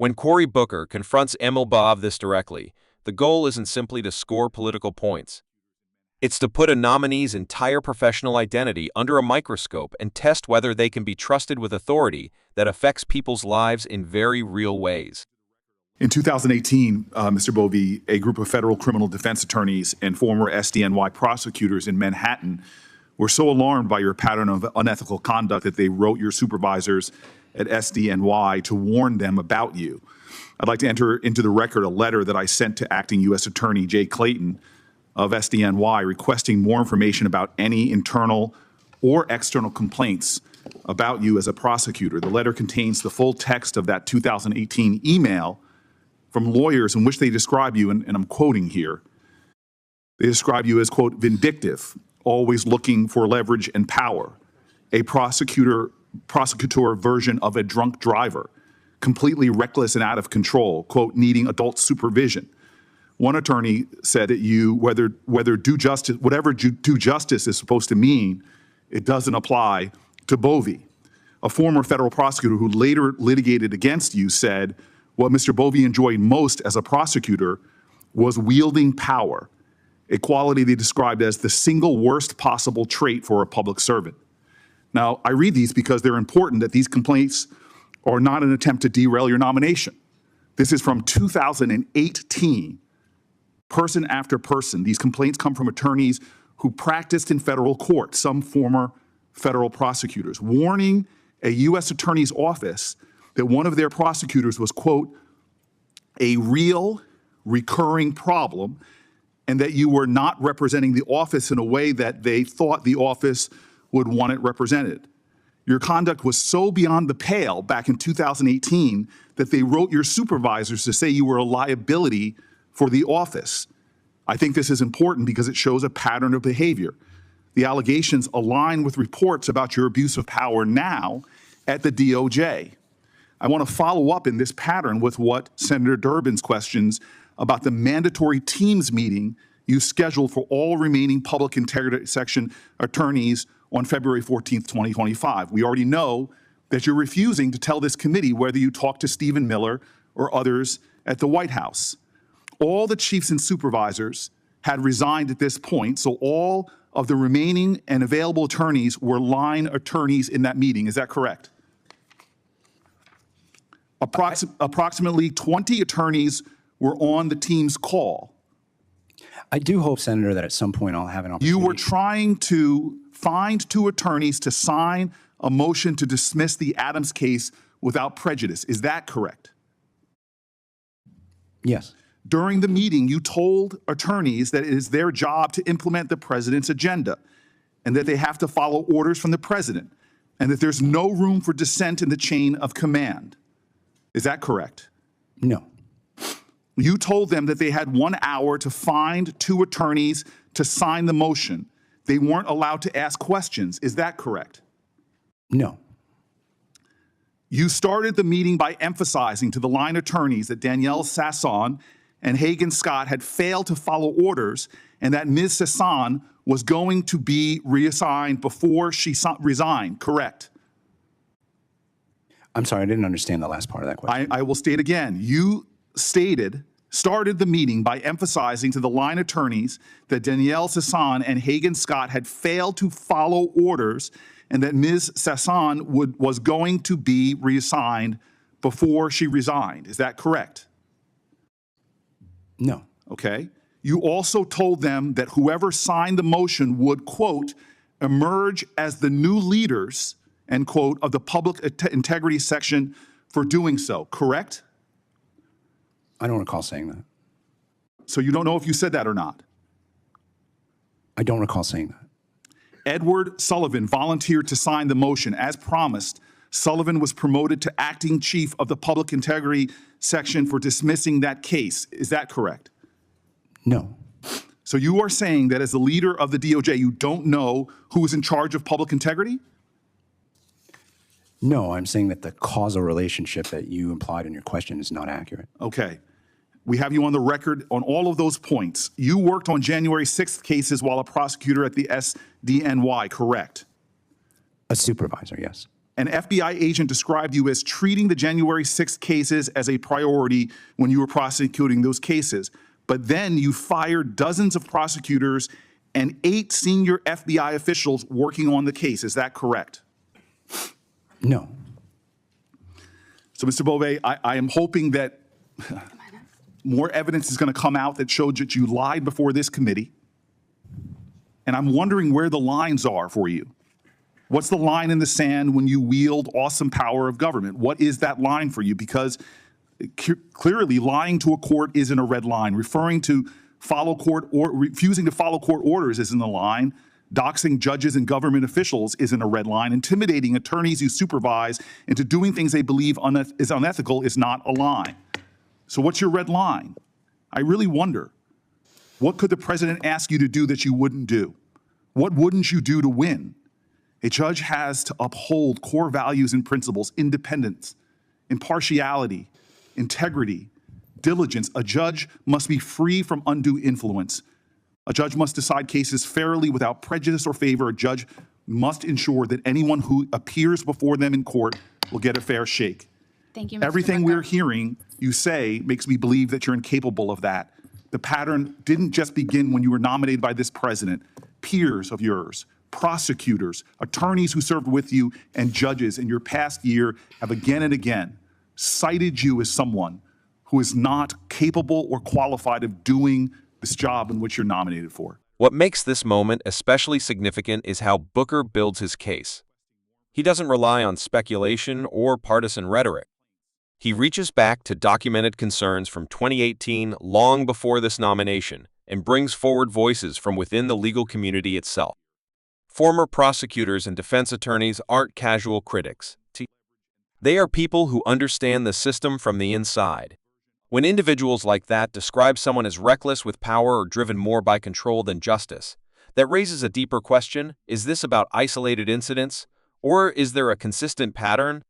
When Cory Booker confronts Emil Bove this directly, the goal isn't simply to score political points. It's to put a nominee's entire professional identity under a microscope and test whether they can be trusted with authority that affects people's lives in very real ways. In 2018, Mr. Bove, a group of federal criminal defense attorneys and former SDNY prosecutors in Manhattan were so alarmed by your pattern of unethical conduct that they wrote your supervisors at SDNY to warn them about you. I'd like to enter into the record a letter that I sent to Acting U.S. Attorney Jay Clayton of SDNY requesting more information about any internal or external complaints about you as a prosecutor. The letter contains the full text of that 2018 email from lawyers in which they describe you, and I'm quoting here, they describe you as, quote, vindictive, always looking for leverage and power, a prosecutor version of a drunk driver, completely reckless and out of control, quote, needing adult supervision. One attorney said that you, whatever due justice is supposed to mean, it doesn't apply to Bove. A former federal prosecutor who later litigated against you said, what Mr. Bove enjoyed most as a prosecutor was wielding power, a quality they described as the single worst possible trait for a public servant. Now, I read these because they're important, that these complaints are not an attempt to derail your nomination. This is from 2018, person after person. These complaints come from attorneys who practiced in federal court, some former federal prosecutors, warning a U.S. attorney's office that one of their prosecutors was, quote, a real recurring problem, and that you were not representing the office in a way that they thought the office would want it represented. Your conduct was so beyond the pale back in 2018 that they wrote your supervisors to say you were a liability for the office. I think this is important because it shows a pattern of behavior. The allegations align with reports about your abuse of power now at the DOJ. I want to follow up in this pattern with what Senator Durbin's questions about the mandatory teams meeting you scheduled for all remaining public integrity section attorneys on February 14th, 2025. We already know that you're refusing to tell this committee whether you talked to Stephen Miller or others at the White House. All the chiefs and supervisors had resigned at this point, so all of the remaining and available attorneys were line attorneys in that meeting. Is that correct? Approximately 20 attorneys were on the team's call. I do hope, Senator, that at some point I'll have an opportunity. You were trying to find 2 attorneys to sign a motion to dismiss the Adams case without prejudice. Is that correct? Yes. During the meeting, you told attorneys that it is their job to implement the president's agenda and that they have to follow orders from the president and that there's no room for dissent in the chain of command. Is that correct? No. You told them that they had 1 hour to find 2 attorneys to sign the motion. They weren't allowed to ask questions. Is that correct? No. You started the meeting by emphasizing to the line attorneys that Danielle Sasson and Hagan Scott had failed to follow orders and that Ms. Sasson was going to be reassigned before she resigned, correct? I'm sorry, I didn't understand the last part of that question. I will state again. You started the meeting by emphasizing to the line attorneys that Danielle Sasson and Hagan Scott had failed to follow orders and that Ms. Sasson was going to be reassigned before she resigned. Is that correct? No. Okay. You also told them that whoever signed the motion would, quote, emerge as the new leaders, end quote, of the public integrity section for doing so, correct? I don't recall saying that. So you don't know if you said that or not? I don't recall saying that. Edward Sullivan volunteered to sign the motion. As promised, Sullivan was promoted to acting chief of the public integrity section for dismissing that case. Is that correct? No. So you are saying that as the leader of the DOJ, you don't know who is in charge of public integrity? No, I'm saying that the causal relationship that you implied in your question is not accurate. Okay. We have you on the record on all of those points. You worked on January 6th cases while a prosecutor at the SDNY, correct? A supervisor, yes. An FBI agent described you as treating the January 6th cases as a priority when you were prosecuting those cases. But then you fired dozens of prosecutors and 8 senior FBI officials working on the case. Is that correct? No. So, Mr. Bove, I am hoping that more evidence is going to come out that showed that you lied before this committee. And I'm wondering where the lines are for you. What's the line in the sand when you wield awesome power of government? What is that line for you? Because clearly lying to a court isn't a red line. Refusing to follow court orders isn't the line. Doxing judges and government officials isn't a red line. Intimidating attorneys you supervise into doing things they believe is unethical is not a line. So what's your red line? I really wonder, what could the president ask you to do that you wouldn't do? What wouldn't you do to win? A judge has to uphold core values and principles: independence, impartiality, integrity, diligence. A judge must be free from undue influence. A judge must decide cases fairly without prejudice or favor. A judge must ensure that anyone who appears before them in court will get a fair shake. Thank you, Mr. Everything Booker. we're hearing you say makes me believe that you're incapable of that. The pattern didn't just begin when you were nominated by this president. Peers of yours, prosecutors, attorneys who served with you, and judges in your past year have again and again cited you as someone who is not capable or qualified of doing this job in which you're nominated for. What makes this moment especially significant is how Booker builds his case. He doesn't rely on speculation or partisan rhetoric. He reaches back to documented concerns from 2018, long before this nomination, and brings forward voices from within the legal community itself. Former prosecutors and defense attorneys aren't casual critics. They are people who understand the system from the inside. When individuals like that describe someone as reckless with power or driven more by control than justice, that raises a deeper question: is this about isolated incidents, or is there a consistent pattern?